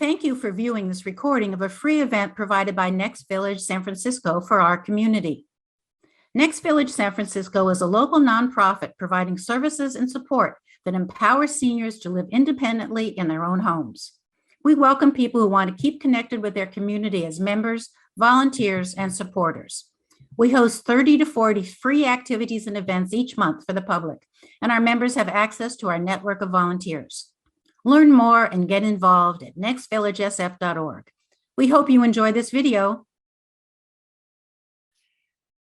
thank you for viewing this recording of a free event provided by Next Village San Francisco for our community. Next Village San Francisco is a local nonprofit providing services and support that empower seniors to live independently in their own homes. We welcome people who want to keep connected with their community as members, volunteers, and supporters. We host 30 to 40 free activities and events each month for the public, and our members have access to our network of volunteers. Learn more and get involved at nextvillagesf.org. We hope you enjoy this video.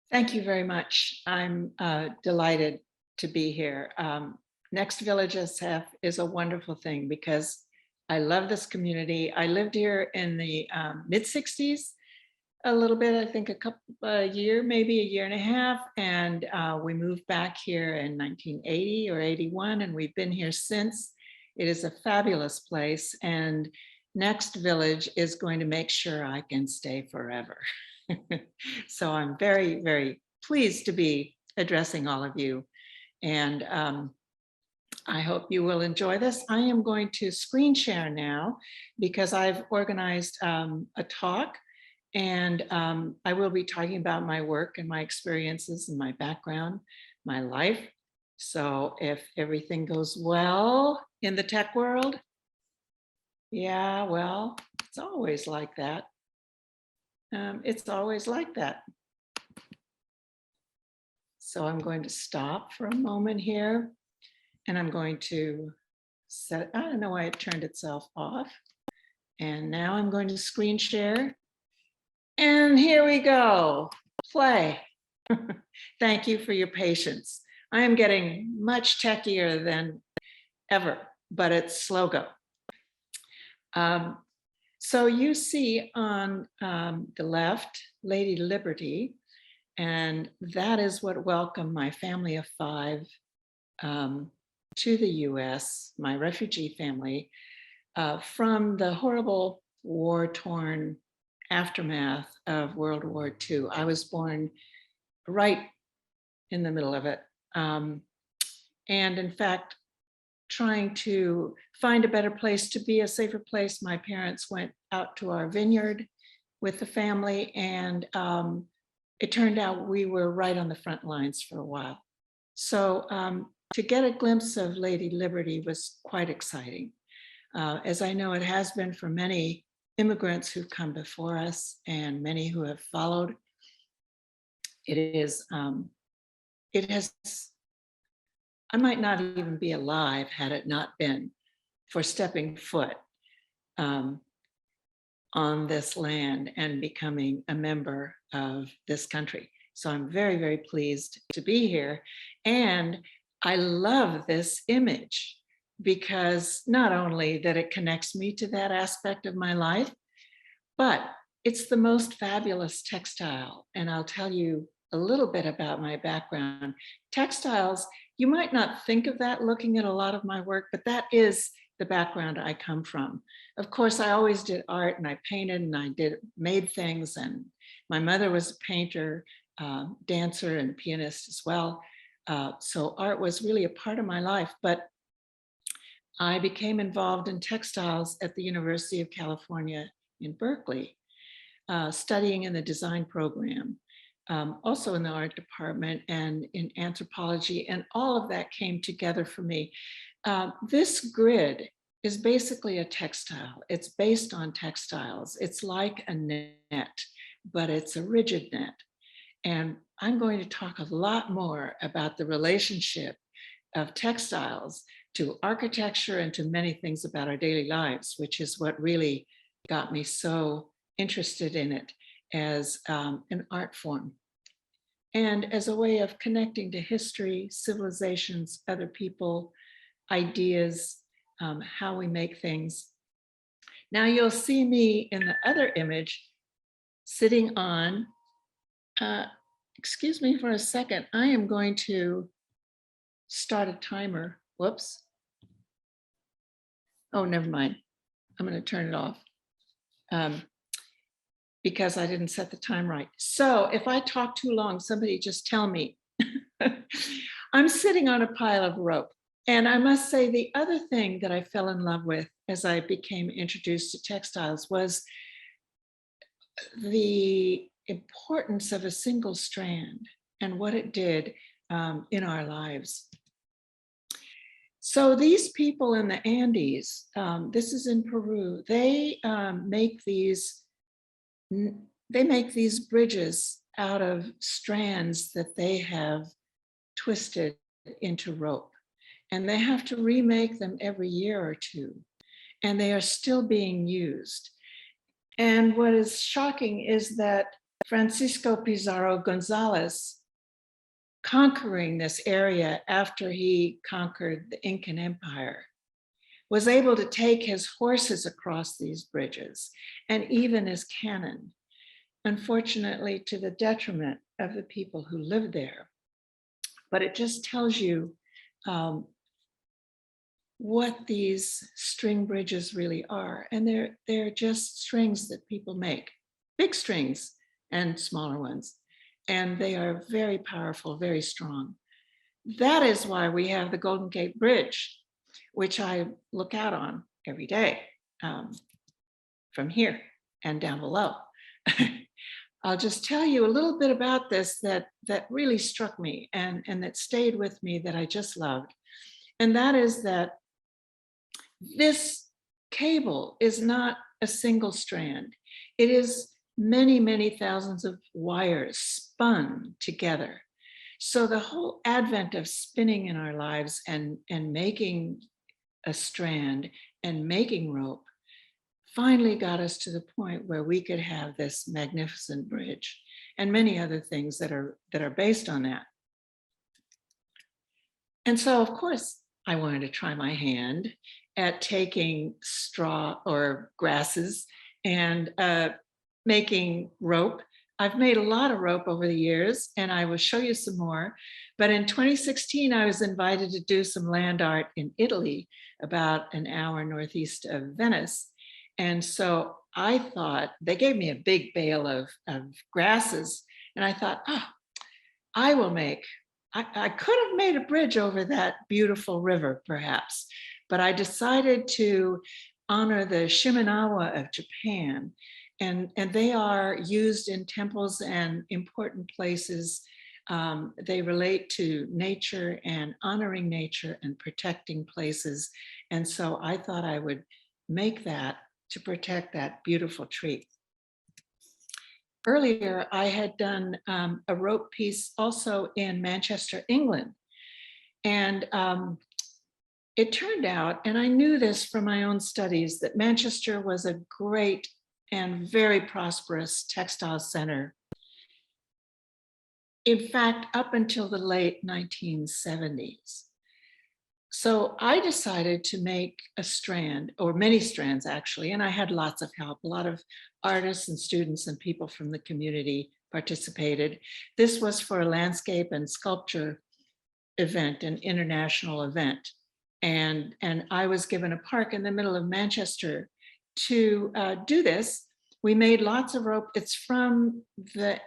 Thank you very much. I'm delighted to be here. Next Village SF is a wonderful thing because I love this community. I lived here in the mid-60s, a little bit, I think a year, maybe a year and a half. And we moved back here in 1980 or 81, and we've been here since. It is a fabulous place, and Next Village is going to make sure I can stay forever. So I'm very, very pleased to be addressing all of you. And I hope you will enjoy this. I am going to screen share now because I've organized a talk, and I will be talking about my work and my experiences and my background, my life. So if everything goes well in the tech world, yeah, well, it's always like that. It's always like that. So I'm going to stop for a moment here, and I'm going to set, I don't know why it turned itself off. And now I'm going to screen share. And here we go, play. Thank you for your patience. I am getting much techier than ever, but it's slow go. So you see on the left, Lady Liberty, and that is what welcomed my family of 5 to the US, my refugee family, from the horrible war-torn aftermath of World War II. I was born right in the middle of it. And in fact, trying to find a better place to be, a safer place, my parents went out to our vineyard with the family, and it turned out we were right on the front lines for a while. So to get a glimpse of Lady Liberty was quite exciting, as I know it has been for many immigrants who've come before us and many who have followed. It is, it has, I might not even be alive had it not been for stepping foot on this land and becoming a member of this country. So I'm very, very pleased to be here. And I love this image because not only that it connects me to that aspect of my life, but it's the most fabulous textile. And I'll tell you a little bit about my background. Textiles, you might not think of that looking at a lot of my work, but that is the background I come from. Of course, I always did art, and I painted, and I made things, and my mother was a painter, dancer, and pianist as well. So art was really a part of my life, but I became involved in textiles at the University of California in Berkeley, studying in the design program. Also in the art department and in anthropology, and all of that came together for me. This grid is basically a textile. It's based on textiles. It's like a net, but it's a rigid net. And I'm going to talk a lot more about the relationship of textiles to architecture and to many things about our daily lives, which is what really got me so interested in it as an art form and as a way of connecting to history, civilizations, other people, ideas, how we make things. Now you'll see me in the other image sitting on, excuse me for a second, I am going to start a timer. Whoops. Oh, never mind. I'm going to turn it off. Because I didn't set the time right. So if I talk too long, somebody just tell me. I'm sitting on a pile of rope. And I must say the other thing that I fell in love with as I became introduced to textiles was the importance of a single strand and what it did in our lives. So these people in the Andes, this is in Peru, they make these bridges out of strands that they have twisted into rope. And they have to remake them every year or two. And they are still being used. And what is shocking is that Francisco Pizarro Gonzalez, conquering this area after he conquered the Incan Empire, was able to take his horses across these bridges and even his cannon, unfortunately to the detriment of the people who lived there. But it just tells you what these string bridges really are. And they're just strings that people make, big strings and smaller ones. And they are very powerful, very strong. That is why we have the Golden Gate Bridge, which I look out on every day from here and down below. I'll just tell you a little bit about this that really struck me and that stayed with me, that I just loved. And that is that this cable is not a single strand. It is many, many thousands of wires spun together. So the whole advent of spinning in our lives and making a strand and making rope finally got us to the point where we could have this magnificent bridge and many other things that are based on that. And so, of course, I wanted to try my hand at taking straw or grasses and making rope. I've made a lot of rope over the years, and I will show you some more. But in 2016, I was invited to do some land art in Italy, about an hour northeast of Venice. And so I thought, they gave me a big bale of grasses, and I thought, oh, I will make, I could have made a bridge over that beautiful river, perhaps, but I decided to honor the Shimenawa of Japan. And they are used in temples and important places. They relate to nature and honoring nature and protecting places. And so I thought I would make that to protect that beautiful tree. Earlier, I had done a rope piece also in Manchester, England. And it turned out, and I knew this from my own studies, that Manchester was a great and very prosperous textile center. In fact, up until the late 1970s. So I decided to make a strand, or many strands actually, and I had lots of help. A lot of artists and students and people from the community participated. This was for a landscape and sculpture event, an international event. And I was given a park in the middle of Manchester to do this. We made lots of rope. It's from the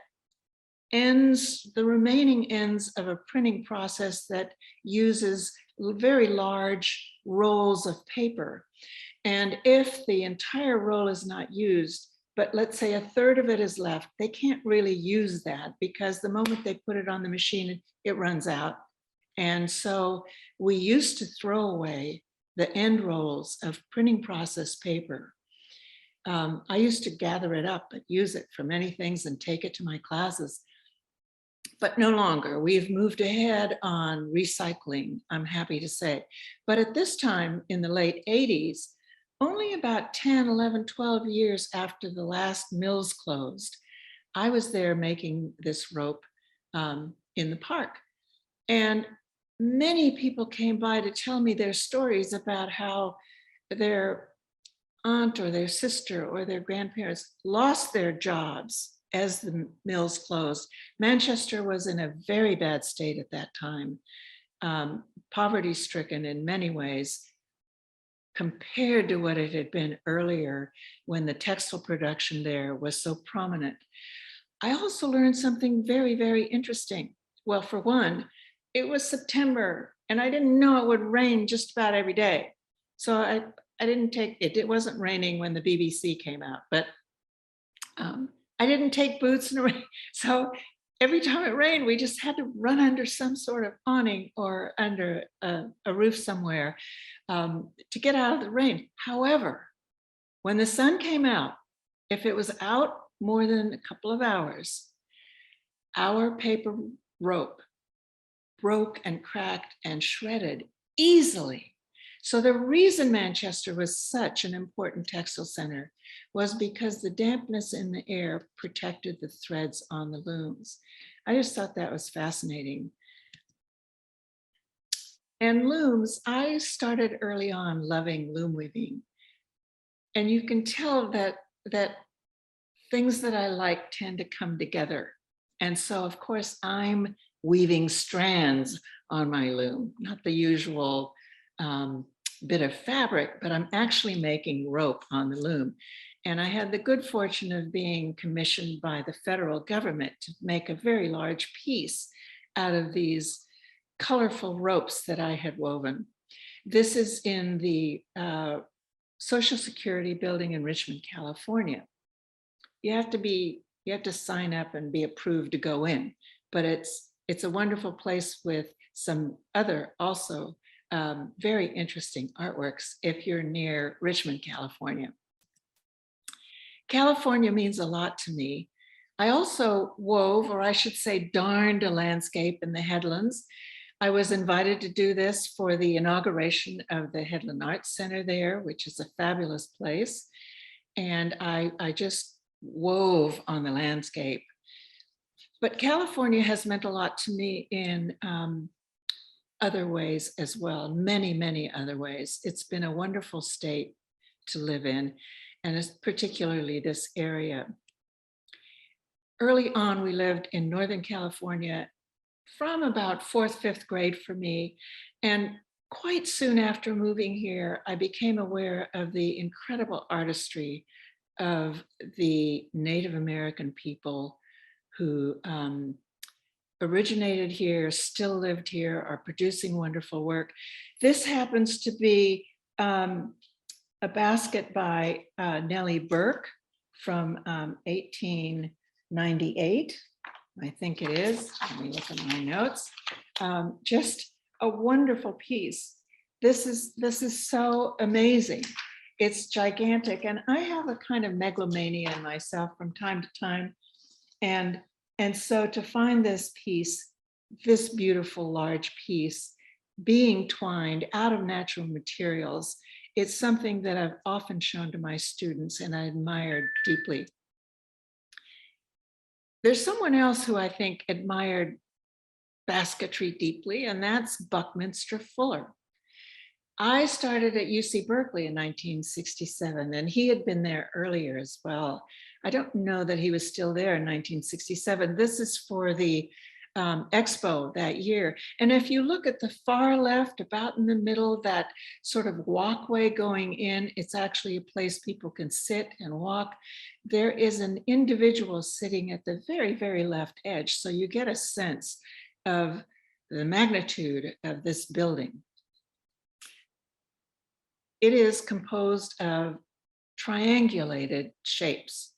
ends, the remaining ends of a printing process that uses very large rolls of paper. And if the entire roll is not used, but let's say a third of it is left, they can't really use that because the moment they put it on the machine, it runs out. And so we used to throw away the end rolls of printing process paper. I used to gather it up and use it for many things and take it to my classes. But no longer. We've moved ahead on recycling, I'm happy to say. But at this time in the late 80s, only about 10, 11, 12 years after the last mills closed, I was there making this rope in the park. And many people came by to tell me their stories about how their aunt or their sister or their grandparents lost their jobs as the mills closed. Manchester was in a very bad state at that time, poverty-stricken in many ways, compared to what it had been earlier when the textile production there was so prominent. I also learned something very, very interesting. Well, for one, it was September and I didn't know it would rain just about every day. So didn't take it. It wasn't raining when the BBC came out, but I didn't take boots in the rain. So every time it rained, we just had to run under some sort of awning or under a roof somewhere to get out of the rain. However, when the sun came out, if it was out more than a couple of hours, our paper rope broke and cracked and shredded easily. So the reason Manchester was such an important textile center was because the dampness in the air protected the threads on the looms. I just thought that was fascinating. And looms, I started early on loving loom weaving. And you can tell that things that I like tend to come together. And so of course I'm weaving strands on my loom, not the usual bit of fabric, but I'm actually making rope on the loom. And I had the good fortune of being commissioned by the federal government to make a very large piece out of these colorful ropes that I had woven. This is in the Social Security building in Richmond, California. You have to sign up and be approved to go in, but it's a wonderful place with some other also very interesting artworks if you're near Richmond, California. California means a lot to me. I also wove, or I should say darned, a landscape in the Headlands. I was invited to do this for the inauguration of the Headland Arts Center there, which is a fabulous place. And I just wove on the landscape. But California has meant a lot to me in other ways as well, many, many other ways. It's been a wonderful state to live in, and it's particularly this area. Early on, we lived in Northern California from about 4th, 5th grade for me. And quite soon after moving here, I became aware of the incredible artistry of the Native American people who originated here, still lived here, are producing wonderful work. This happens to be a basket by Nellie Burke from 1898, I think it is. Let me look at my notes. Just a wonderful piece. This is so amazing. It's gigantic, and I have a kind of megalomania in myself from time to time, and so to find this piece, this beautiful large piece, being twined out of natural materials, it's something that I've often shown to my students and I admired deeply. There's someone else who I think admired basketry deeply, and that's Buckminster Fuller. I started at UC Berkeley in 1967, and he had been there earlier as well. I don't know that he was still there in 1967. This is for the expo that year. And if you look at the far left, about in the middle, that sort of walkway going in, it's actually a place people can sit and walk. There is an individual sitting at the very, very left edge. So you get a sense of the magnitude of this building. It is composed of triangulated shapes.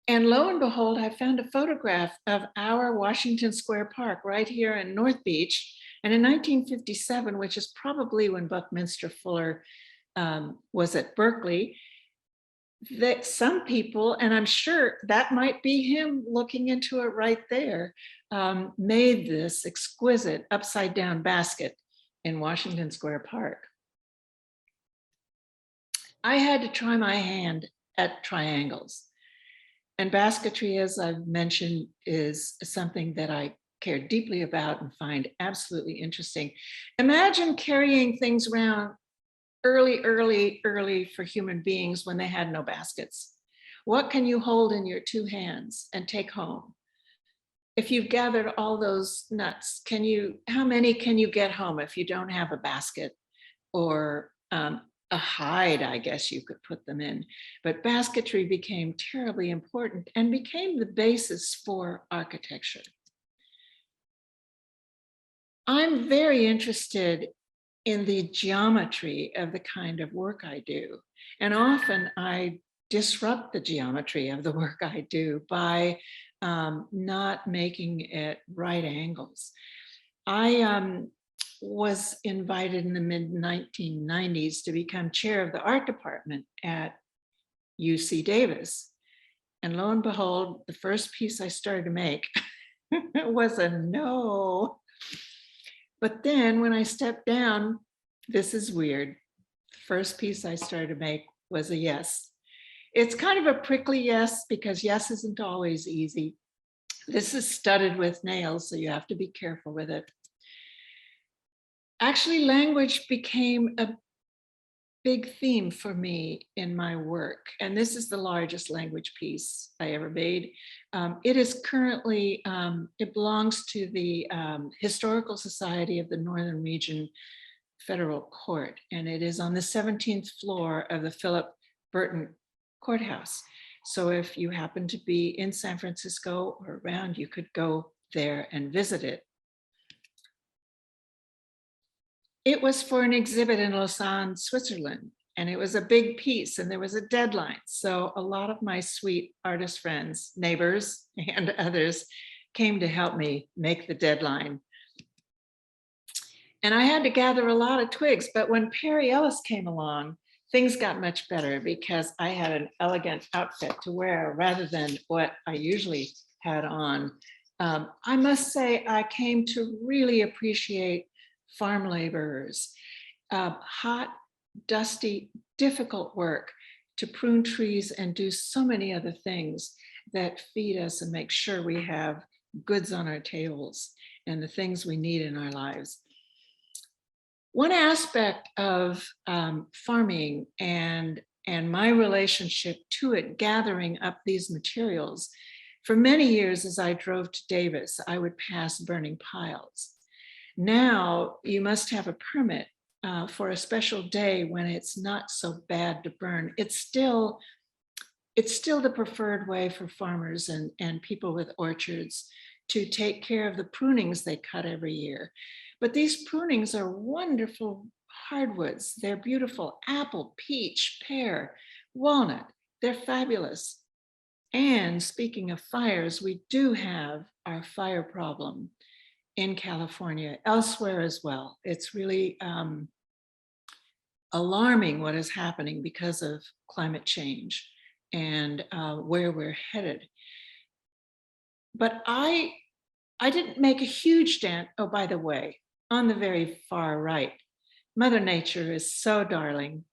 And lo and behold, I found a photograph of our Washington Square Park right here in North Beach. And in 1957, which is probably when Buckminster Fuller was at Berkeley, that some people, and I'm sure that might be him looking into it right there, made this exquisite upside down basket in Washington Square Park. I had to try my hand at triangles. And basketry, as I've mentioned, is something that I care deeply about and find absolutely interesting. Imagine carrying things around early for human beings when they had no baskets. What can you hold in your two hands and take home? If you've gathered all those nuts, how many can you get home if you don't have a basket or a hide, I guess you could put them in. But basketry became terribly important and became the basis for architecture. I'm very interested in the geometry of the kind of work I do. And often I disrupt the geometry of the work I do by not making it right angles. I was invited in the mid 1990s to become chair of the art department at UC Davis. And lo and behold, the first piece I started to make was a no. But then when I stepped down, this is weird. The first piece I started to make was a yes. It's kind of a prickly yes, because yes isn't always easy. This is studded with nails, so you have to be careful with it. Actually, language became a big theme for me in my work. And this is the largest language piece I ever made. It is currently, it belongs to the Historical Society of the Northern Region Federal Court. And it is on the 17th floor of the Philip Burton Courthouse. So if you happen to be in San Francisco or around, you could go there and visit it. It was for an exhibit in Lausanne, Switzerland, and it was a big piece and there was a deadline. So a lot of my sweet artist friends, neighbors, and others came to help me make the deadline. And I had to gather a lot of twigs, but when Perry Ellis came along, things got much better because I had an elegant outfit to wear rather than what I usually had on. I must say I came to really appreciate farm laborers, hot, dusty, difficult work to prune trees and do so many other things that feed us and make sure we have goods on our tables and the things we need in our lives. One aspect of farming and my relationship to it, gathering up these materials, for many years as I drove to Davis, I would pass burning piles. Now you must have a permit for a special day when it's not so bad to burn. It's still the preferred way for farmers and people with orchards to take care of the prunings they cut every year. But these prunings are wonderful hardwoods. They're beautiful apple, peach, pear, walnut. They're fabulous. And speaking of fires, we do have our fire problem in California, elsewhere as well. It's really alarming what is happening because of climate change and where we're headed. But I didn't make a huge dent. Oh, by the way, on the very far right, Mother Nature is so darling,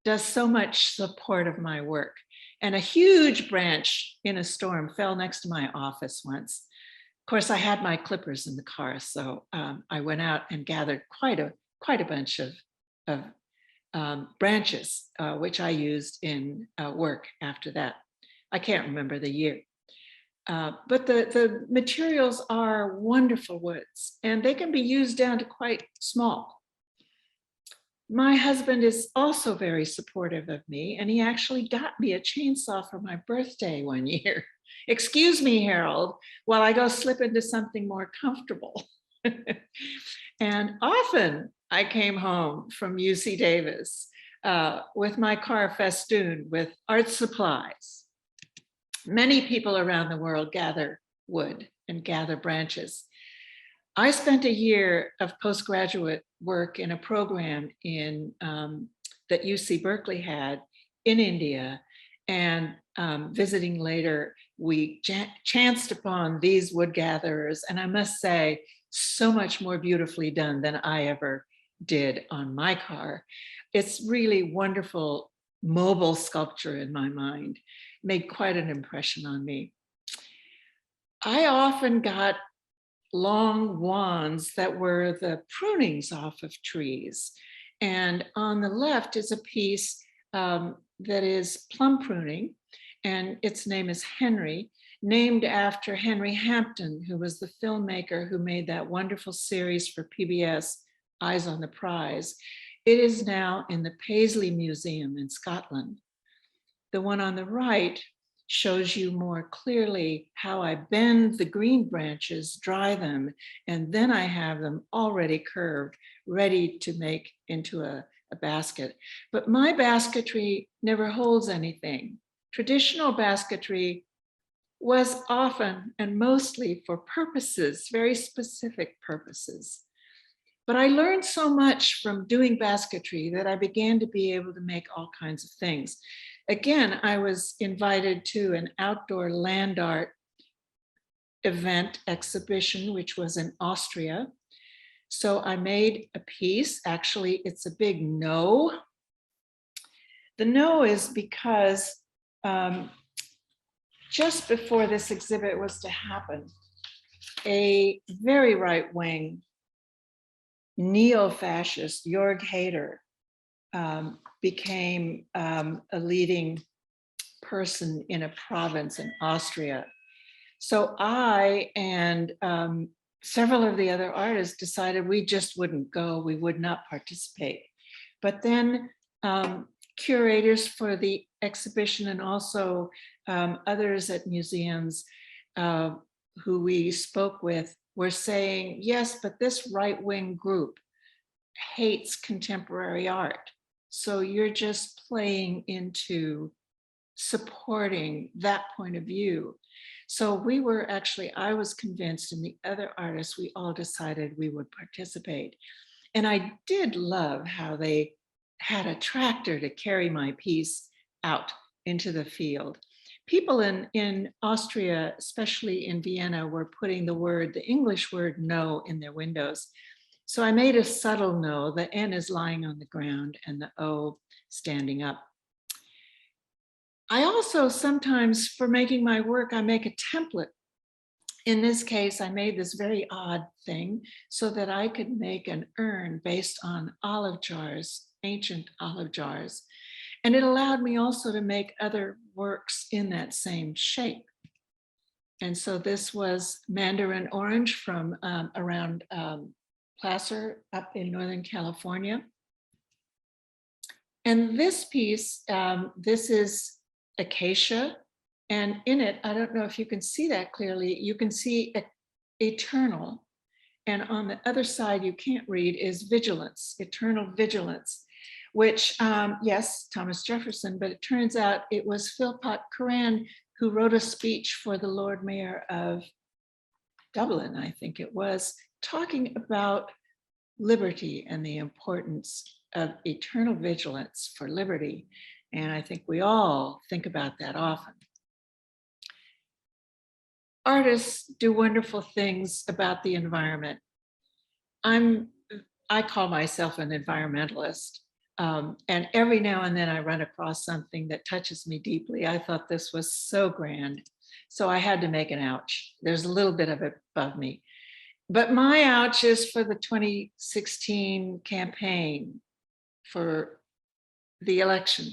does so much support of my work. And a huge branch in a storm fell next to my office once. Of course, I had my clippers in the car, so I went out and gathered quite a bunch of branches, which I used in work after that. I can't remember the year. But the materials are wonderful woods, and they can be used down to quite small. My husband is also very supportive of me, and he actually got me a chainsaw for my birthday one year. Excuse me, Harold, while I go slip into something more comfortable. And often I came home from UC Davis with my car festooned with art supplies. Many people around the world gather wood and gather branches. I spent a year of postgraduate work in a program in that UC Berkeley had in India, and visiting later, we chanced upon these wood gatherers, and I must say, so much more beautifully done than I ever did on my car. It's really wonderful mobile sculpture in my mind. Made quite an impression on me. I often got long wands that were the prunings off of trees. And on the left is a piece that is plum pruning, and its name is Henry, named after Henry Hampton, who was the filmmaker who made that wonderful series for PBS, Eyes on the Prize. It is now in the Paisley Museum in Scotland. The one on the right shows you more clearly how I bend the green branches, dry them, and then I have them already curved, ready to make into a basket. But my basketry never holds anything. Traditional basketry was often and mostly for purposes, very specific purposes. But I learned so much from doing basketry that I began to be able to make all kinds of things. Again, I was invited to an outdoor land art event exhibition, which was in Austria. So I made a piece. Actually, it's a big no. The no is because just before this exhibit was to happen, a very right-wing neo-fascist, Jörg Haider, became a leading person in a province in Austria. So I and several of the other artists decided we just wouldn't go, we would not participate. But then curators for the exhibition and also others at museums who we spoke with were saying, yes, but this right-wing group hates contemporary art. So you're just playing into supporting that point of view. So we were actually, I was convinced, and the other artists, we all decided we would participate. And I did love how they had a tractor to carry my piece out into the field. People in Austria, especially in Vienna, were putting the English word no in their windows. So I made a subtle no. The N is lying on the ground and the O standing up. I also sometimes, for making my work, I make a template. In this case, I made this very odd thing so that I could make an urn based on olive jars, ancient olive jars. And it allowed me also to make other works in that same shape. And so this was mandarin orange from around Placer up in Northern California. And this piece, this is acacia. And in it, I don't know if you can see that clearly, you can see eternal. And on the other side, you can't read, is vigilance, eternal vigilance, which, yes, Thomas Jefferson, but it turns out it was Philpot Curran who wrote a speech for the Lord Mayor of Dublin, I think it was, talking about liberty and the importance of eternal vigilance for liberty. And I think we all think about that often. Artists do wonderful things about the environment. I call myself an environmentalist. And every now and then I run across something that touches me deeply. I thought this was so grand. So I had to make an ouch. There's a little bit of it above me. But my ouch is for the 2016 campaign for the election.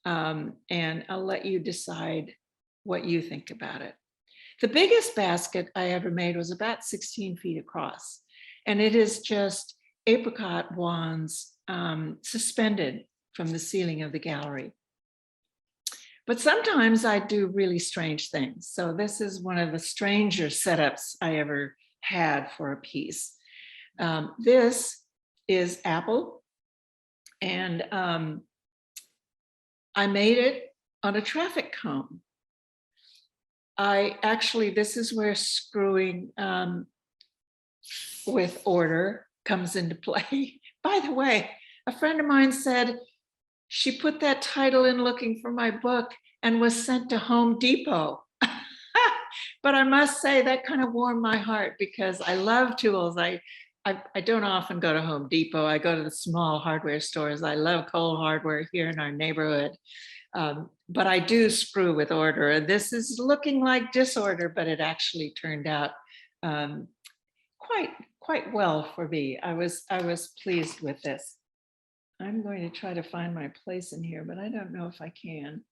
And I'll let you decide what you think about it. The biggest basket I ever made was about 16 feet across. And it is just apricot wands suspended from the ceiling of the gallery. But sometimes I do really strange things. So this is one of the stranger setups I ever had for a piece. This is apple. And I made it on a traffic cone. This is where screwing with order comes into play. By the way, a friend of mine said she put that title in looking for my book and was sent to Home Depot. But I must say that kind of warmed my heart because I love tools. I don't often go to Home Depot. I go to the small hardware stores. I love Cole Hardware here in our neighborhood. But I do screw with order. And this is looking like disorder, but it actually turned out quite well for me. I was pleased with this. I'm going to try to find my place in here, but I don't know if I can.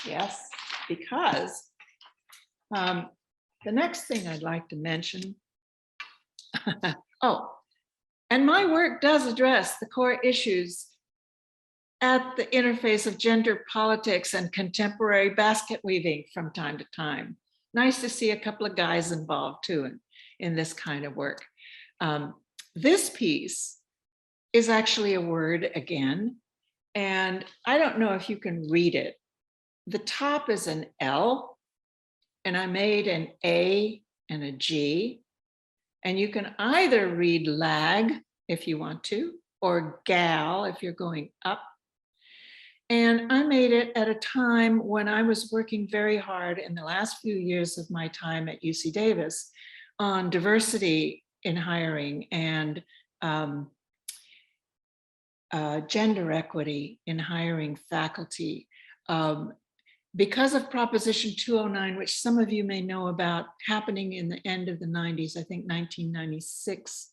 Yes, because the next thing I'd like to mention, oh, and my work does address the core issues at the interface of gender politics and contemporary basket weaving from time to time. Nice to see a couple of guys involved too in this kind of work. This piece is actually a word again, and I don't know if you can read it. The top is an L, and I made an A and a G, and you can either read lag if you want to, or gal if you're going up. And I made it at a time when I was working very hard in the last few years of my time at UC Davis on diversity in hiring and gender equity in hiring faculty. Because of Proposition 209, which some of you may know about, happening in the end of the 90s, I think 1996,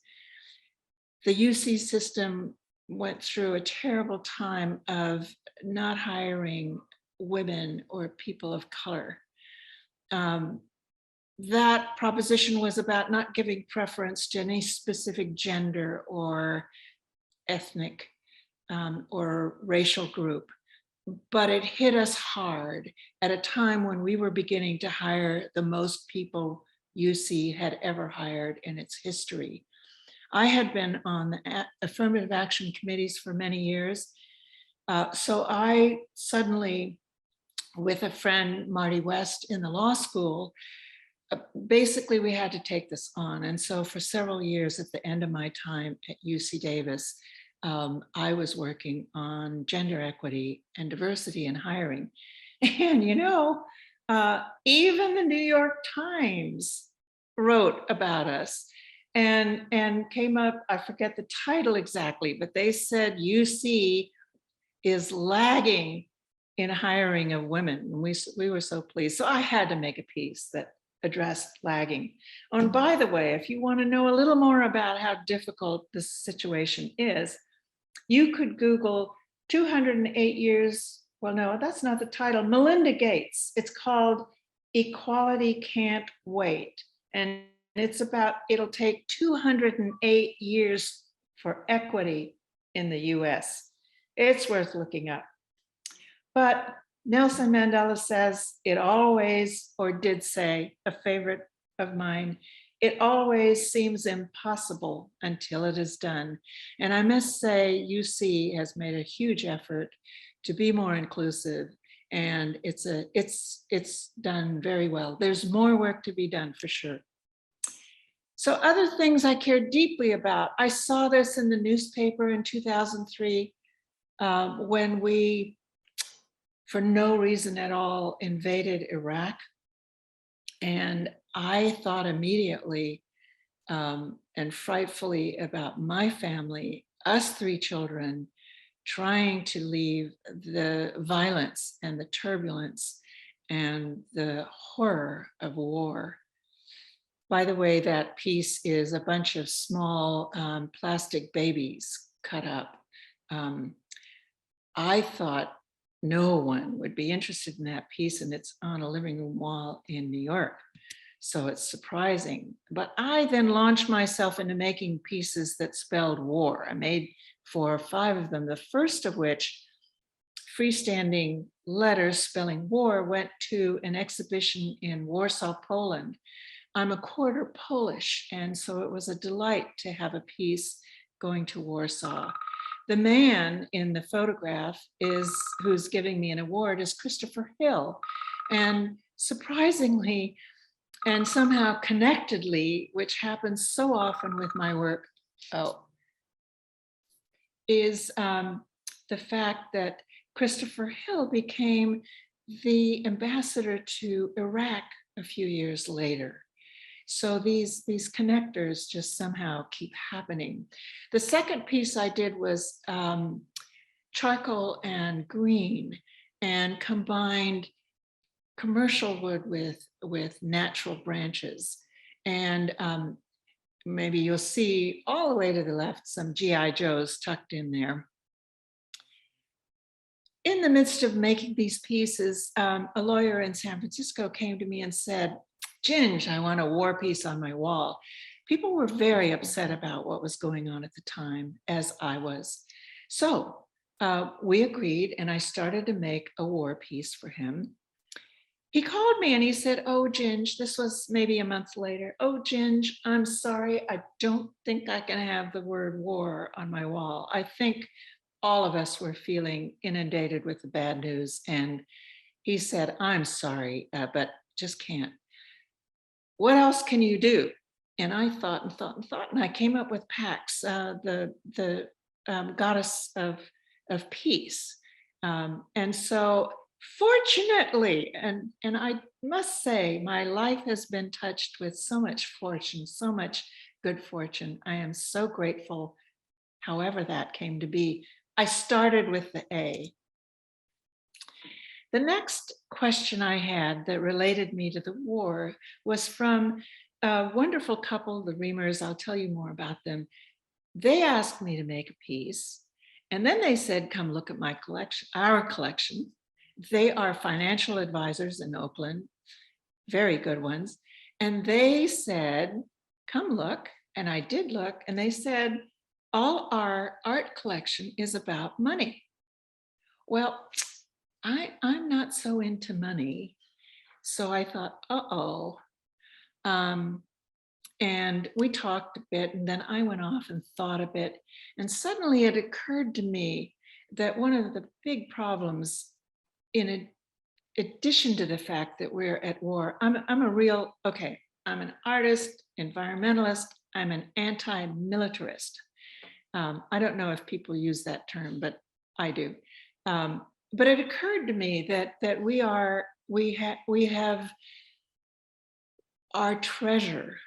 the UC system went through a terrible time of not hiring women or people of color. That proposition was about not giving preference to any specific gender or ethnic or racial group, but it hit us hard at a time when we were beginning to hire the most people UC had ever hired in its history. I had been on the affirmative action committees for many years. So I suddenly, with a friend, Marty West, in the law school, basically we had to take this on. And so for several years at the end of my time at UC Davis, I was working on gender equity and diversity in hiring. And you know, even the New York Times wrote about us and came up, I forget the title exactly, but they said UC is lagging in hiring of women. And we were so pleased. So I had to make a piece that addressed lagging. Oh, and by the way, if you want to know a little more about how difficult this situation is, you could Google 208 years, well, no, that's not the title, Melinda Gates. It's called Equality Can't Wait. And it's about, it'll take 208 years for equity in the US. It's worth looking up. But Nelson Mandela says, it always, or did say, a favorite of mine, it always seems impossible until it is done. And I must say, UC has made a huge effort to be more inclusive, and it's done very well. There's more work to be done for sure. So other things I care deeply about, I saw this in the newspaper in 2003 when we, for no reason at all, invaded Iraq. And I thought immediately and frightfully about my family, us three children, trying to leave the violence and the turbulence and the horror of war. By the way, that piece is a bunch of small plastic babies cut up. I thought no one would be interested in that piece, and it's on a living room wall in New York. So it's surprising. But I then launched myself into making pieces that spelled war. I made 4 or 5 of them, the first of which, freestanding letters spelling war, went to an exhibition in Warsaw, Poland. I'm a quarter Polish, and so it was a delight to have a piece going to Warsaw. The man in the photograph who's giving me an award is Christopher Hill. And surprisingly, and somehow connectedly, which happens so often with my work, is the fact that Christopher Hill became the ambassador to Iraq a few years later. So these connectors just somehow keep happening. The second piece I did was charcoal and green, and combined commercial wood with natural branches. And maybe you'll see all the way to the left some GI Joes tucked in there. In the midst of making these pieces, a lawyer in San Francisco came to me and said, Gyöngy, I want a war piece on my wall. People were very upset about what was going on at the time, as I was. So we agreed, and I started to make a war piece for him. He called me and he said, "Oh, Gyöngy," this was maybe a month later. "Oh, Gyöngy, I'm sorry. I don't think I can have the word war on my wall. I think all of us were feeling inundated with the bad news." And he said, "I'm sorry, but just can't. What else can you do?" And I thought and thought and thought, and I came up with Pax, the goddess of peace. And so fortunately, and I must say, my life has been touched with so much fortune, so much good fortune. I am so grateful, however that came to be. I started with the A. The next question I had that related me to the war was from a wonderful couple, the Reamers. I'll tell you more about them. They asked me to make a piece, and then they said, "Come look at my collection, our collection." They are financial advisors in Oakland, very good ones. And they said, "Come look." And I did look, and they said, "All our art collection is about money." Well, I'm not so into money. So I thought, uh-oh. And we talked a bit, and then I went off and thought a bit. And suddenly it occurred to me that one of the big problems, in addition to the fact that we're at war, I'm an artist, environmentalist, I'm an anti-militarist. I don't know if people use that term, but I do. But it occurred to me that we have our treasure,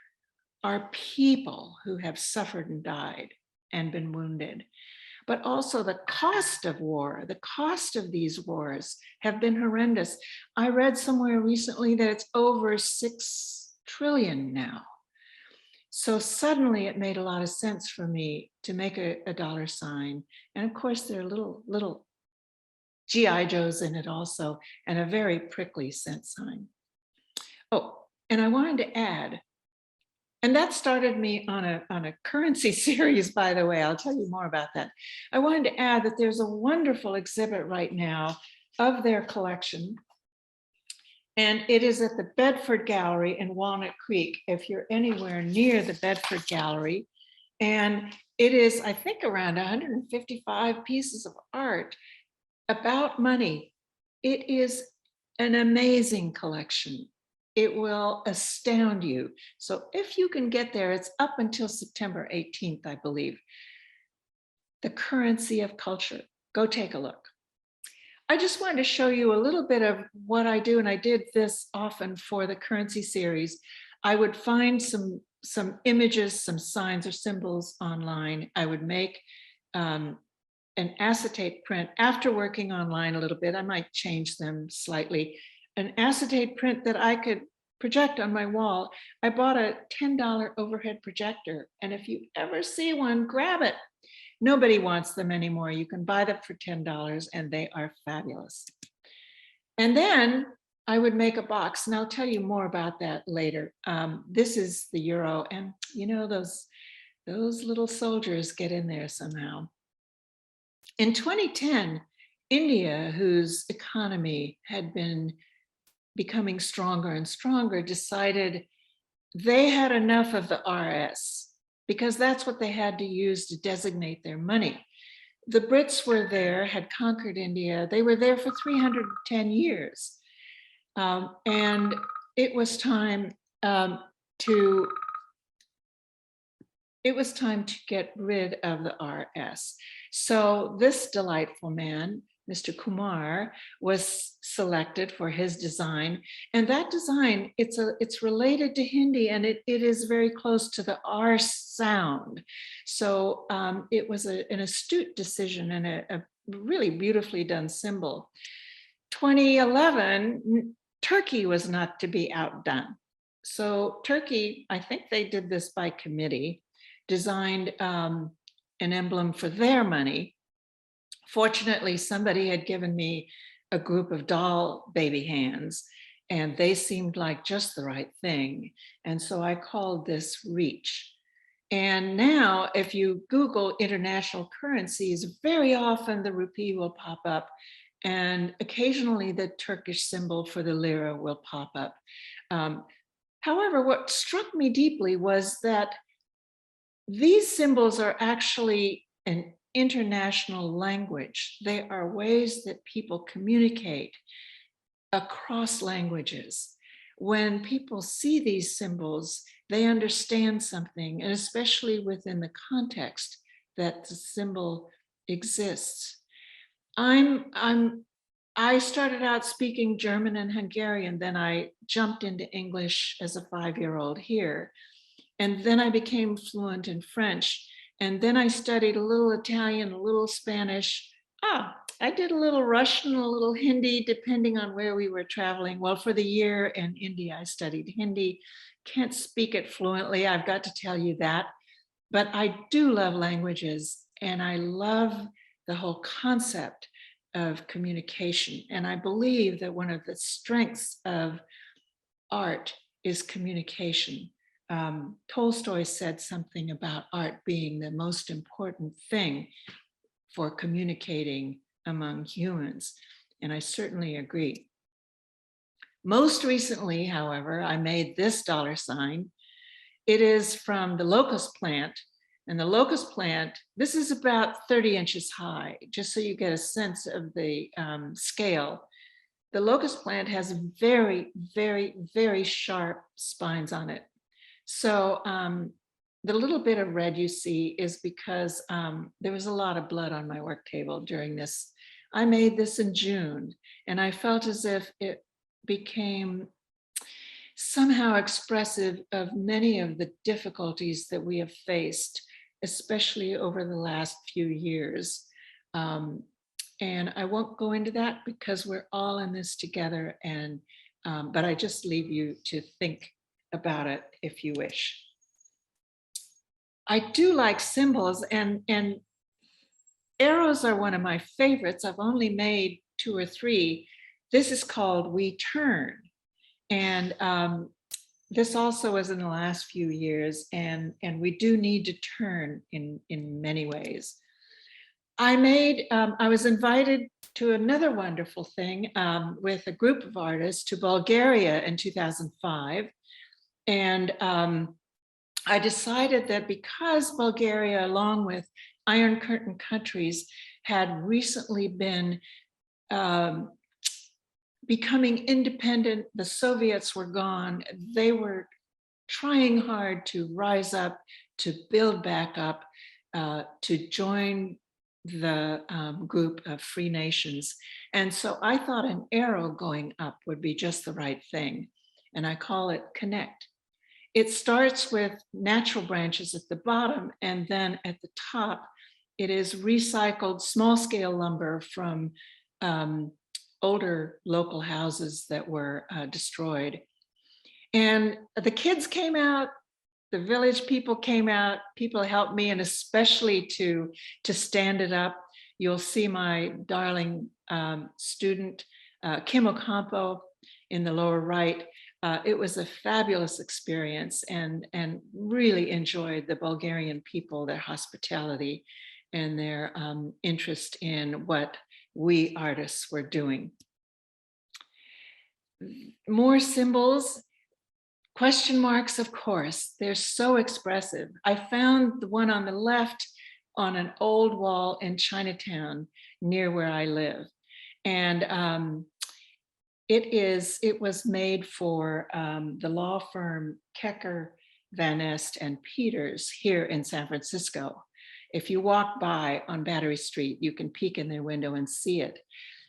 our people who have suffered and died and been wounded, but also the cost of war, the cost of these wars have been horrendous. I read somewhere recently that it's over 6 trillion now. So suddenly it made a lot of sense for me to make a dollar sign. And of course, there are little GI Joes in it also, and a very prickly cent sign. Oh, and I wanted to add, and that started me on a currency series, by the way. I'll tell you more about that. I wanted to add that there's a wonderful exhibit right now of their collection. And it is at the Bedford Gallery in Walnut Creek, if you're anywhere near the Bedford Gallery. And it is, I think, around 155 pieces of art about money. It is an amazing collection. It will astound you. So if you can get there, it's up until September 18th, I believe. The Currency of Culture. Go take a look. I just wanted to show you a little bit of what I do, and I did this often for the currency series. I would find some images, some signs or symbols online. I would make an acetate print. After working online a little bit, I might change them slightly. An acetate print that I could project on my wall. I bought a $10 overhead projector, and if you ever see one, grab it. Nobody wants them anymore. You can buy them for $10 and they are fabulous. And then I would make a box, and I'll tell you more about that later. This is the euro, and you know, those little soldiers get in there somehow. In 2010, India, whose economy had been becoming stronger and stronger, decided they had enough of the RS, because that's what they had to use to designate their money. The Brits were there, had conquered India. They were there for 310 years. And it was time to get rid of the RS. So this delightful man, Mr. Kumar, was selected for his design. And that design, it's related to Hindi, and it is very close to the R sound. So it was an astute decision and a really beautifully done symbol. 2011, Turkey was not to be outdone. So Turkey, I think they did this by committee, designed an emblem for their money. Fortunately, somebody had given me a group of doll baby hands, and they seemed like just the right thing. And so I called this Reach. And now if you Google international currencies, very often the rupee will pop up, and occasionally the Turkish symbol for the lira will pop up. However, what struck me deeply was that these symbols are actually an international language. They are ways that people communicate across languages. When people see these symbols, they understand something, and especially within the context that the symbol exists. I started out speaking German and Hungarian, then I jumped into English as a 5-year-old here. And then I became fluent in French. And then I studied a little Italian, a little Spanish. I did a little Russian, a little Hindi, depending on where we were traveling. Well, for the year in India, I studied Hindi. Can't speak it fluently, I've got to tell you that. But I do love languages, and I love the whole concept of communication. And I believe that one of the strengths of art is communication. Tolstoy said something about art being the most important thing for communicating among humans, and I certainly agree. Most recently, however, I made this $sign. It is from the locust plant, and the locust plant, this is about 30 inches high, just so you get a sense of the scale. The locust plant has very, very, very sharp spines on it. So the little bit of red you see is because there was a lot of blood on my work table during this. I made this in June, and I felt as if it became somehow expressive of many of the difficulties that we have faced, especially over the last few years. And I won't go into that because we're all in this together, and but I just leave you to think about it if you wish. I do like symbols, and arrows are one of my favorites. I've only made 2 or 3. This is called We Turn. And this also is in the last few years, and we do need to turn in many ways. I was invited to another wonderful thing with a group of artists to Bulgaria in 2005. And I decided that because Bulgaria, along with Iron Curtain countries, had recently been becoming independent, the Soviets were gone, they were trying hard to rise up, to build back up, to join the group of free nations. And so I thought an arrow going up would be just the right thing. And I call it Connect. It starts with natural branches at the bottom, and then at the top, it is recycled small-scale lumber from older local houses that were destroyed. And the kids came out, the village people came out, people helped me, and especially to stand it up. You'll see my darling student, Kim Ocampo, in the lower right. It was a fabulous experience, and really enjoyed the Bulgarian people, their hospitality, and their interest in what we artists were doing. More symbols. Question marks, of course, they're so expressive. I found the one on the left on an old wall in Chinatown near where I live. And it was made for the law firm Kecker, Van Nest, and Peters here in San Francisco. If you walk by on Battery Street, you can peek in their window and see it.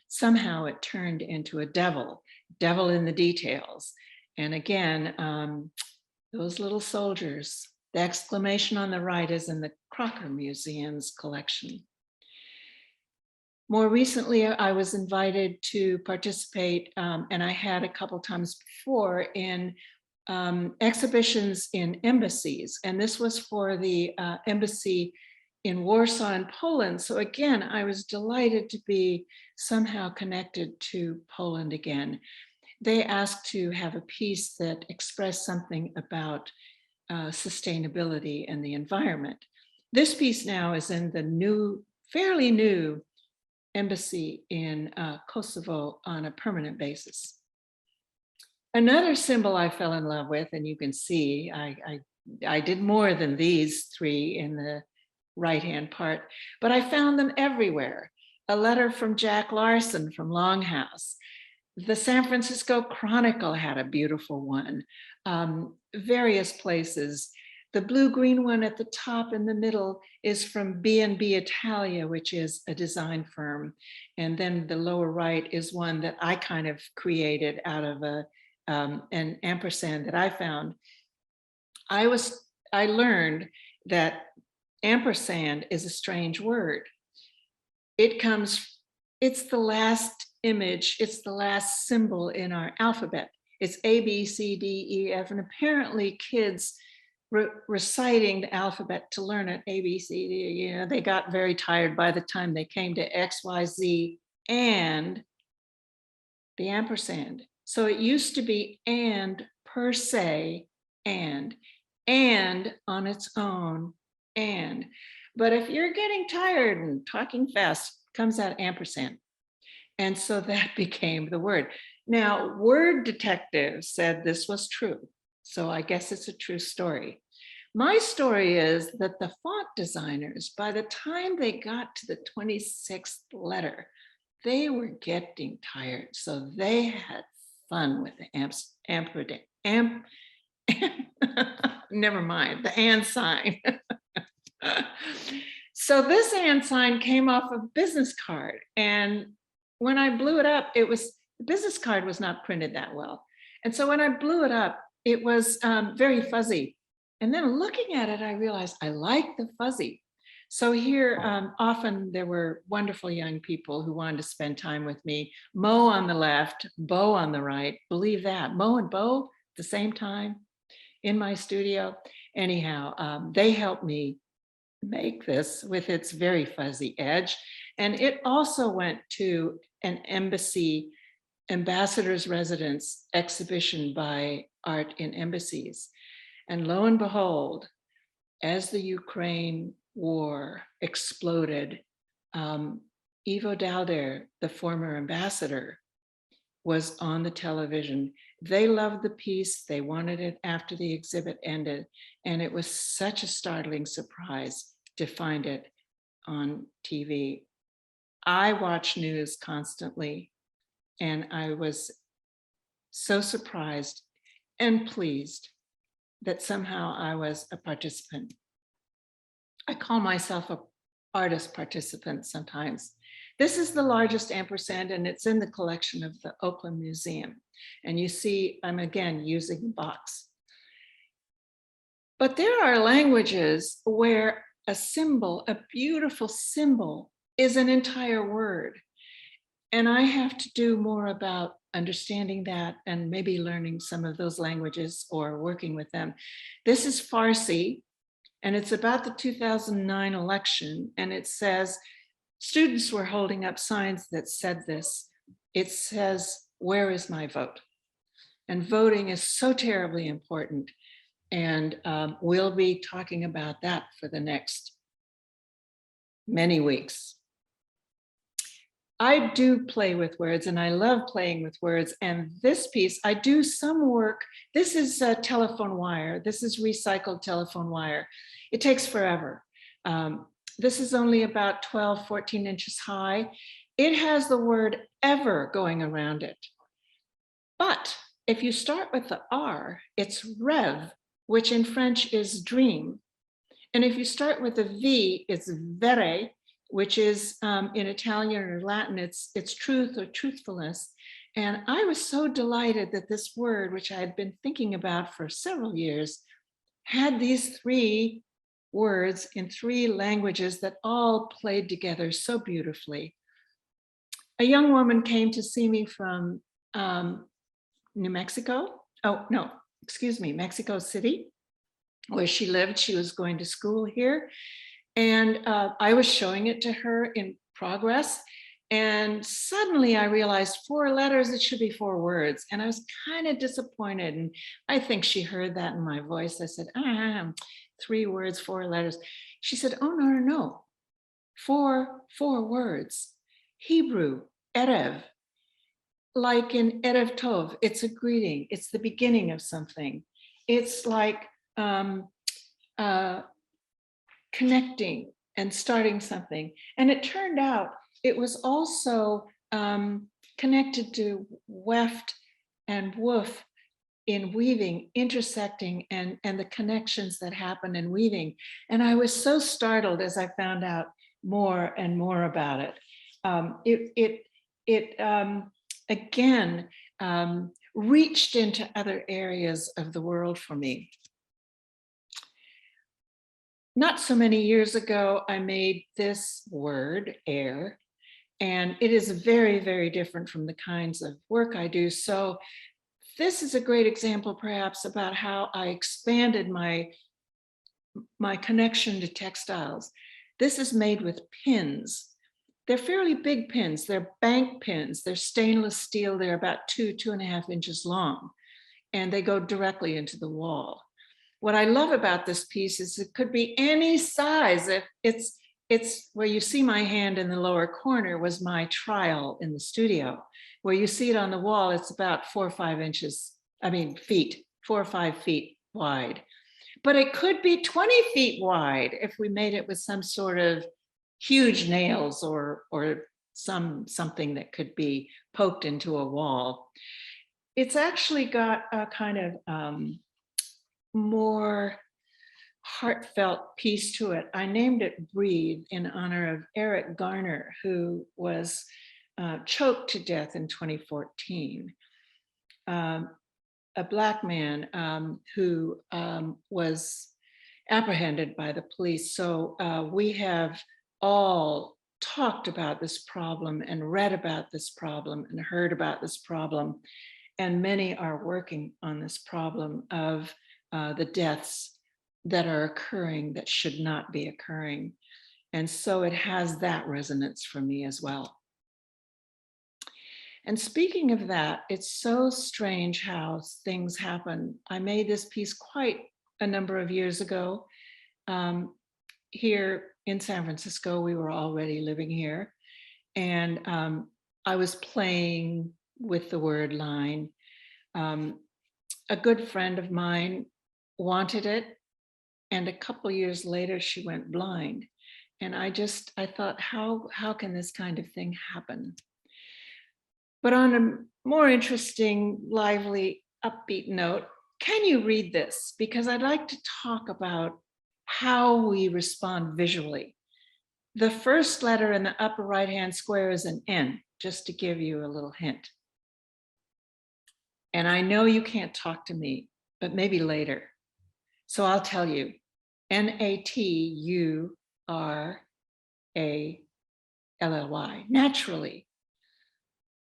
Somehow it turned into a devil in the details. And again, those little soldiers, the exclamation on the right is in the Crocker Museum's collection. More recently, I was invited to participate, and I had a couple times before, in exhibitions in embassies. And this was for the embassy in Warsaw in Poland. So again, I was delighted to be somehow connected to Poland again. They asked to have a piece that expressed something about sustainability and the environment. This piece now is in the fairly new embassy in Kosovo on a permanent basis. Another symbol I fell in love with, and you can see I did more than these three in the right-hand part, but I found them everywhere. A letter from Jack Larson from Longhouse. The San Francisco Chronicle had a beautiful one. Various places. The blue-green one at the top in the middle is from B&B Italia, which is a design firm. And then the lower right is one that I kind of created out of an ampersand that I found. I learned that ampersand is a strange word. It's the last image, it's the last symbol in our alphabet. It's A, B, C, D, E, F, and apparently kids reciting the alphabet to learn it, A, B, C, D, you know, they got very tired by the time they came to X, Y, Z, and the ampersand. So it used to be and per se, and on its own, and. But if you're getting tired and talking fast, comes out ampersand. And so that became the word. Now, Word Detective said this was true. So I guess it's a true story. My story is that the font designers, by the time they got to the 26th letter, they were getting tired. So they had fun with the never mind, the and sign. So this and sign came off a business card. And when I blew it up, the business card was not printed that well. And so when I blew it up, it was very fuzzy. And then looking at it, I realized I like the fuzzy. So here, often there were wonderful young people who wanted to spend time with me. Mo on the left, Bo on the right. Believe that, Mo and Bo at the same time in my studio. Anyhow, they helped me make this with its very fuzzy edge. And it also went to an embassy ambassador's residence exhibition by Art in Embassies. And lo and behold, as the Ukraine war exploded, Ivo Dalder, the former ambassador, was on the television. They loved the piece. They wanted it after the exhibit ended. And it was such a startling surprise to find it on TV. I watch news constantly, and I was so surprised and pleased that somehow I was a participant. I call myself an artist participant sometimes. This is the largest ampersand, and it's in the collection of the Oakland Museum. And you see, I'm again using the box. But there are languages where a symbol, a beautiful symbol, is an entire word. And I have to do more about understanding that and maybe learning some of those languages or working with them. This is Farsi, and it's about the 2009 election. And it says, students were holding up signs that said this. It says, "Where is my vote?" And voting is so terribly important. And we'll be talking about that for the next many weeks. I do play with words, and I love playing with words. And this piece, I do some work. This is a telephone wire. This is recycled telephone wire. It takes forever. This is only about 12, 14 inches high. It has the word ever going around it. But if you start with the R, it's rêve, which in French is dream. And if you start with a V, it's vere, which is in Italian or Latin, it's truth or truthfulness. And I was so delighted that this word, which I had been thinking about for several years, had these three words in three languages that all played together so beautifully. A young woman came to see me from New Mexico. Oh, no, excuse me, Mexico City, where she lived. She was going to school here. And I was showing it to her in progress. And suddenly I realized 4 letters, it should be 4 words. And I was kind of disappointed. And I think she heard that in my voice. I said, 3 words, 4 letters. She said, oh, no, no, no. Four words. Hebrew, erev. Like in erev tov, it's a greeting. It's the beginning of something. It's like connecting and starting something. And it turned out it was also connected to weft and woof in weaving, intersecting, and the connections that happen in weaving. And I was so startled as I found out more and more about it. It again reached into other areas of the world for me. Not so many years ago, I made this word, air, and it is very, very different from the kinds of work I do. So this is a great example, perhaps, about how I expanded my connection to textiles. This is made with pins. They're fairly big pins. They're bank pins. They're stainless steel. They're about 2.5 inches long, and they go directly into the wall. What I love about this piece is it could be any size. It's where you see my hand in the lower corner was my trial in the studio. Where you see it on the wall, it's about 4 or 5 inches, feet, 4 or 5 feet wide. But it could be 20 feet wide if we made it with some sort of huge nails or something that could be poked into a wall. It's actually got a kind of more heartfelt piece to it. I named it Breathe in honor of Eric Garner, who was choked to death in 2014. A Black man who was apprehended by the police. So we have all talked about this problem and read about this problem and heard about this problem. And many are working on this problem of the deaths that are occurring that should not be occurring. And so it has that resonance for me as well. And speaking of that, it's so strange how things happen. I made this piece quite a number of years ago. Here in San Francisco, we were already living here. And I was playing with the word line. A good friend of mine wanted it. And a couple years later, she went blind. And I thought, how can this kind of thing happen? But on a more interesting, lively, upbeat note, can you read this? Because I'd like to talk about how we respond visually. The first letter in the upper right-hand square is an N, just to give you a little hint. And I know you can't talk to me, but maybe later. So I'll tell you, Natural, naturally.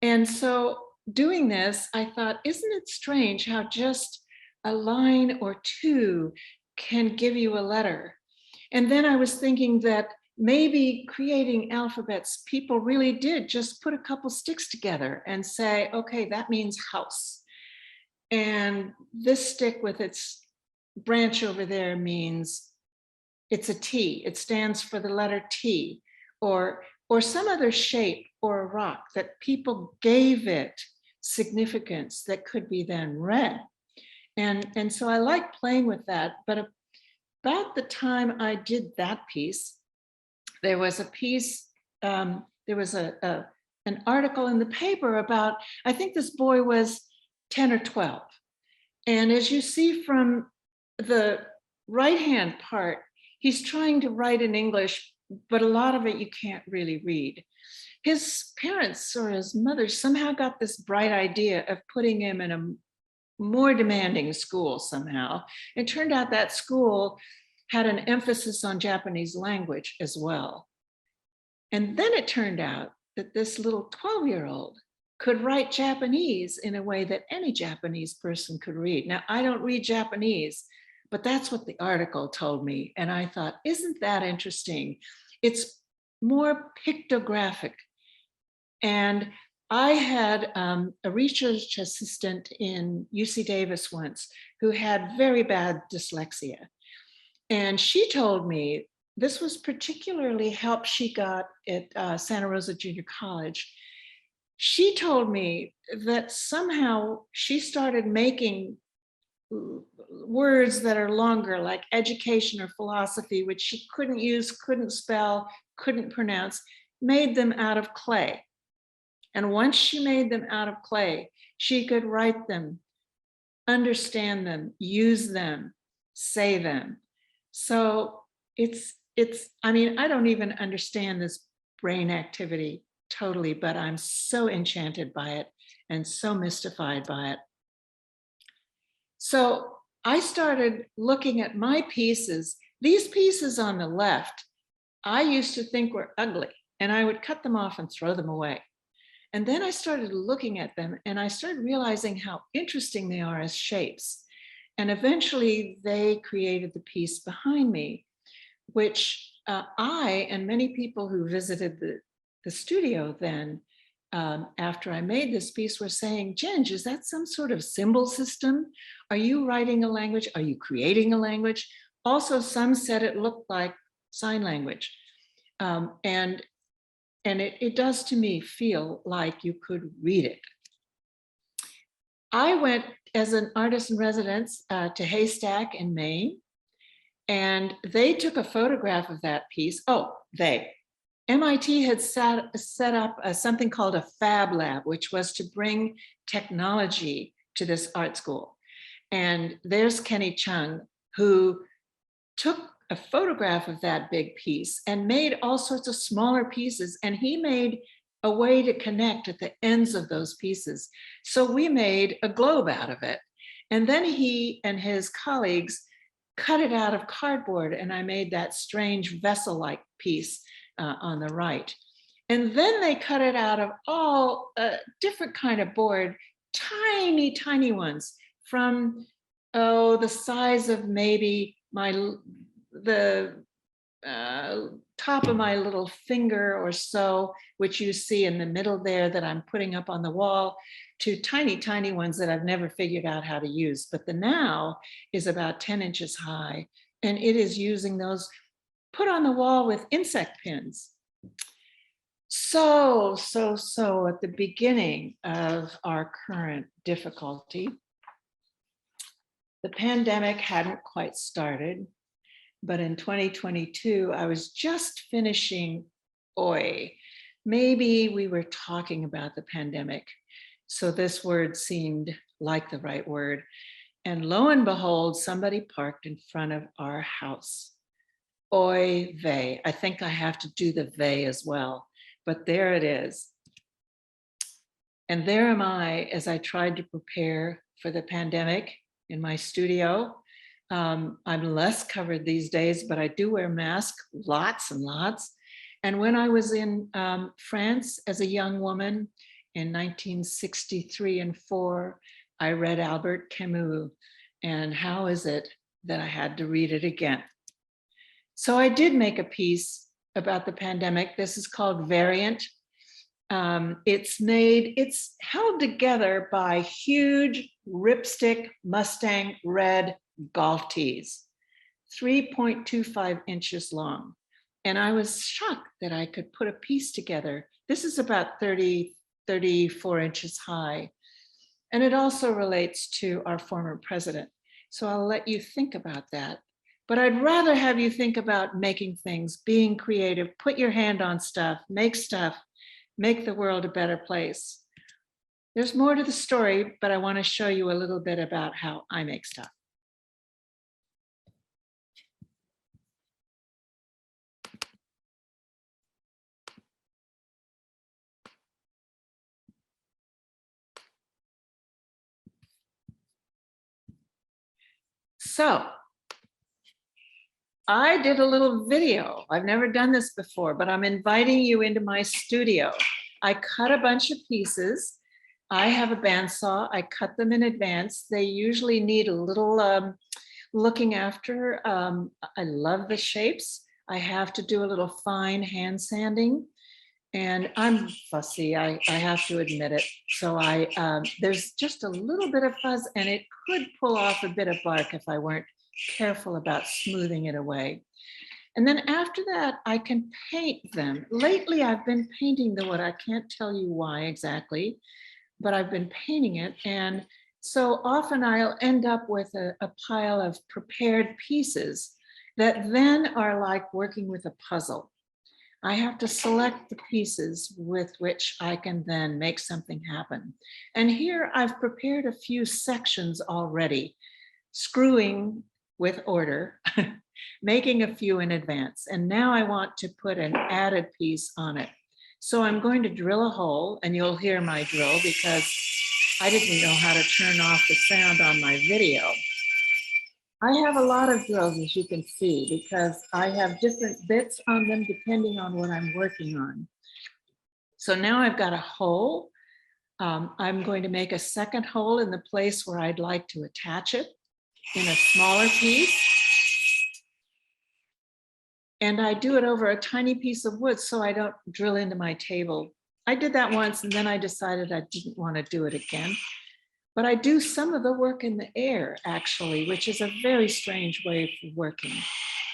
And so doing this, I thought, isn't it strange how just a line or two can give you a letter? And then I was thinking that maybe creating alphabets, people really did just put a couple sticks together and say, okay, that means house. And this stick with its branch over there means it's a T. It stands for the letter T, or some other shape or a rock that people gave it significance that could be then read. And so I like playing with that. But about the time I did that piece, there was a piece, there was an article in the paper about, I think this boy was 10 or 12. And as you see from the right-hand part, he's trying to write in English, but a lot of it you can't really read. His parents or his mother somehow got this bright idea of putting him in a more demanding school somehow. It turned out that school had an emphasis on Japanese language as well. And then it turned out that this little 12-year-old could write Japanese in a way that any Japanese person could read. Now, I don't read Japanese, but that's what the article told me. And I thought, isn't that interesting? It's more pictographic And I had a research assistant in UC Davis once who had very bad dyslexia. And she told me this was particularly help she got at Santa Rosa Junior College. She told me that somehow she started making words that are longer, like education or philosophy, which she couldn't use, couldn't spell, couldn't pronounce, made them out of clay. And once she made them out of clay, she could write them, understand them, use them, say them. So I mean, I don't even understand this brain activity totally, but I'm so enchanted by it and so mystified by it. So I started looking at my pieces. These pieces on the left, I used to think were ugly, and I would cut them off and throw them away. And then I started looking at them and I started realizing how interesting they are as shapes. And eventually they created the piece behind me, which I and many people who visited the studio then, after I made this piece, were saying, Gyöngy, is that some sort of symbol system? Are you writing a language? Are you creating a language? Also, some said it looked like sign language. And it does to me feel like you could read it. I went as an artist in residence to Haystack in Maine, and they took a photograph of that piece. MIT had set up something called a Fab Lab, which was to bring technology to this art school. And there's Kenny Chung, who took a photograph of that big piece and made all sorts of smaller pieces. And he made a way to connect at the ends of those pieces. So we made a globe out of it. And then he and his colleagues cut it out of cardboard, and I made that strange vessel-like piece on the right. And then they cut it out of all different kind of board, tiny, tiny ones from, the size of maybe the top of my little finger or so, which you see in the middle there that I'm putting up on the wall, to tiny, tiny ones that I've never figured out how to use. But the now is about 10 inches high, and it is using those put on the wall with insect pins. So at the beginning of our current difficulty, the pandemic hadn't quite started. But in 2022, I was just finishing OI. Maybe we were talking about the pandemic, so this word seemed like the right word. And lo and behold, somebody parked in front of our house. Oy vey. I think I have to do the vey as well, but there it is. And there am I as I tried to prepare for the pandemic in my studio. I'm less covered these days, but I do wear masks, lots and lots. And when I was in France as a young woman in 1963 and 4, I read Albert Camus. And how is it that I had to read it again? So I did make a piece about the pandemic. This is called Variant. It's held together by huge ripstick Mustang red golf tees, 3.25 inches long. And I was shocked that I could put a piece together. This is about 34 inches high. And it also relates to our former president. So I'll let you think about that. But I'd rather have you think about making things, being creative, put your hand on stuff, make the world a better place. There's more to the story, but I want to show you a little bit about how I make stuff. So I did a little video. I've never done this before, but I'm inviting you into my studio. I cut a bunch of pieces. I have a bandsaw. I cut them in advance. They usually need a little looking after. I love the shapes. I have to do a little fine hand sanding. And I'm fussy, I have to admit it. So there's just a little bit of fuzz, and it could pull off a bit of bark if I weren't careful about smoothing it away. And then after that, I can paint them. Lately, I've been painting the wood. I can't tell you why exactly, but I've been painting it. And so often I'll end up with a pile of prepared pieces that then are like working with a puzzle. I have to select the pieces with which I can then make something happen. And here I've prepared a few sections already, screwing with order, making a few in advance. And now I want to put an added piece on it. So I'm going to drill a hole, and you'll hear my drill because I didn't know how to turn off the sound on my video. I have a lot of drills, as you can see, because I have different bits on them depending on what I'm working on. So now I've got a hole. I'm going to make a second hole in the place where I'd like to attach it in a smaller piece. And I do it over a tiny piece of wood so I don't drill into my table. I did that once, and then I decided I didn't want to do it again. But I do some of the work in the air, actually, which is a very strange way of working.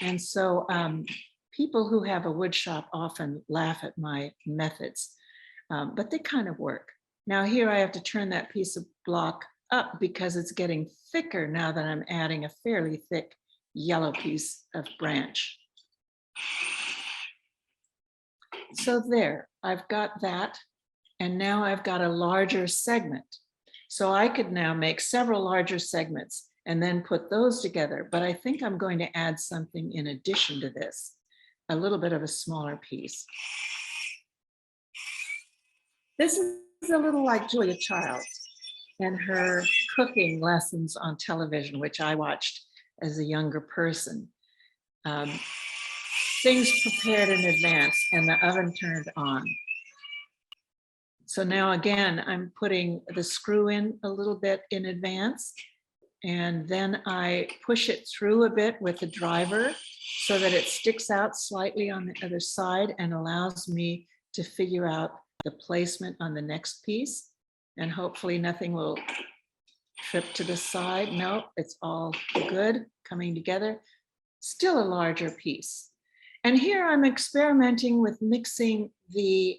And so people who have a wood shop often laugh at my methods, but they kind of work. Now here I have to turn that piece of block up because it's getting thicker now that I'm adding a fairly thick yellow piece of branch. So there, I've got that. And now I've got a larger segment. So I could now make several larger segments and then put those together. But I think I'm going to add something in addition to this, a little bit of a smaller piece. This is a little like Julia Childs and her cooking lessons on television, which I watched as a younger person. Things prepared in advance and the oven turned on. So now again, I'm putting the screw in a little bit in advance, and then I push it through a bit with the driver so that it sticks out slightly on the other side and allows me to figure out the placement on the next piece. And hopefully nothing will trip to the side. No, it's all good, coming together. Still a larger piece. And here I'm experimenting with mixing the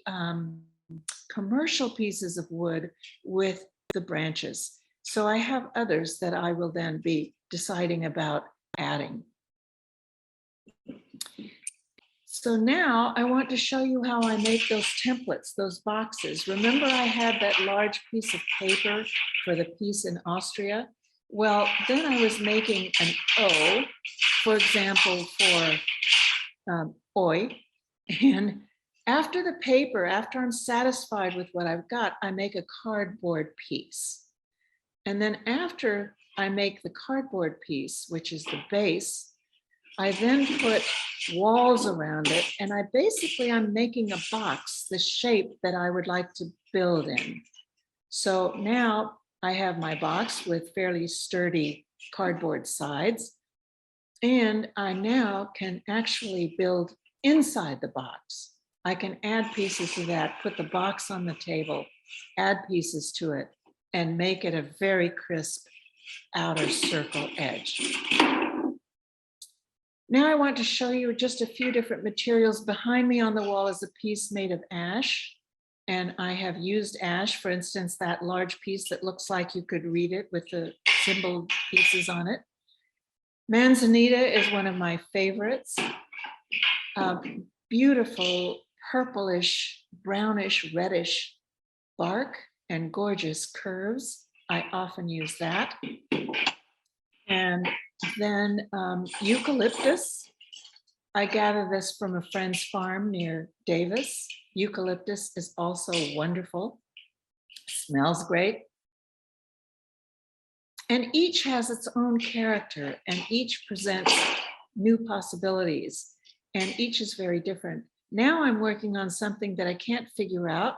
commercial pieces of wood with the branches. So I have others that I will then be deciding about adding. So now I want to show you how I make those templates, those boxes. Remember I had that large piece of paper for the piece in Austria? Well, then I was making an O, for example, for oi, and after the paper, after I'm satisfied with what I've got, I make a cardboard piece. And then after I make the cardboard piece, which is the base, I then put walls around it. And I'm making a box, the shape that I would like to build in. So now I have my box with fairly sturdy cardboard sides. And I now can actually build inside the box. I can add pieces to that, put the box on the table, add pieces to it, and make it a very crisp outer circle edge. Now I want to show you just a few different materials. Behind me on the wall is a piece made of ash, and I have used ash, for instance, that large piece that looks like you could read it with the symbol pieces on it. Manzanita is one of my favorites. Beautiful purplish, brownish, reddish bark and gorgeous curves. I often use that. And then eucalyptus. I gather this from a friend's farm near Davis. Eucalyptus is also wonderful. Smells great. And each has its own character, and each presents new possibilities, and each is very different. Now I'm working on something that I can't figure out.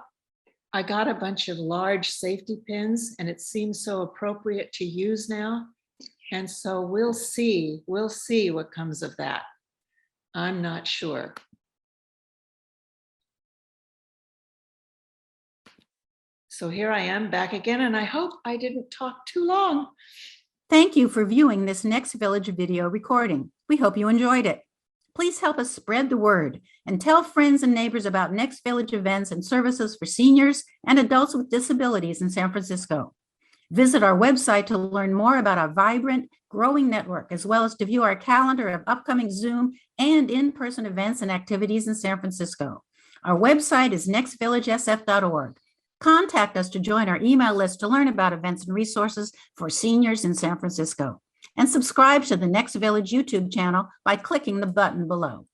I got a bunch of large safety pins, and it seems so appropriate to use now. And so we'll see what comes of that. I'm not sure. So here I am back again, and I hope I didn't talk too long. Thank you for viewing this Next Village video recording. We hope you enjoyed it. Please help us spread the word and tell friends and neighbors about Next Village events and services for seniors and adults with disabilities in San Francisco. Visit our website to learn more about our vibrant, growing network, as well as to view our calendar of upcoming Zoom and in-person events and activities in San Francisco. Our website is nextvillagesf.org. Contact us to join our email list to learn about events and resources for seniors in San Francisco. And subscribe to the Next Village YouTube channel by clicking the button below.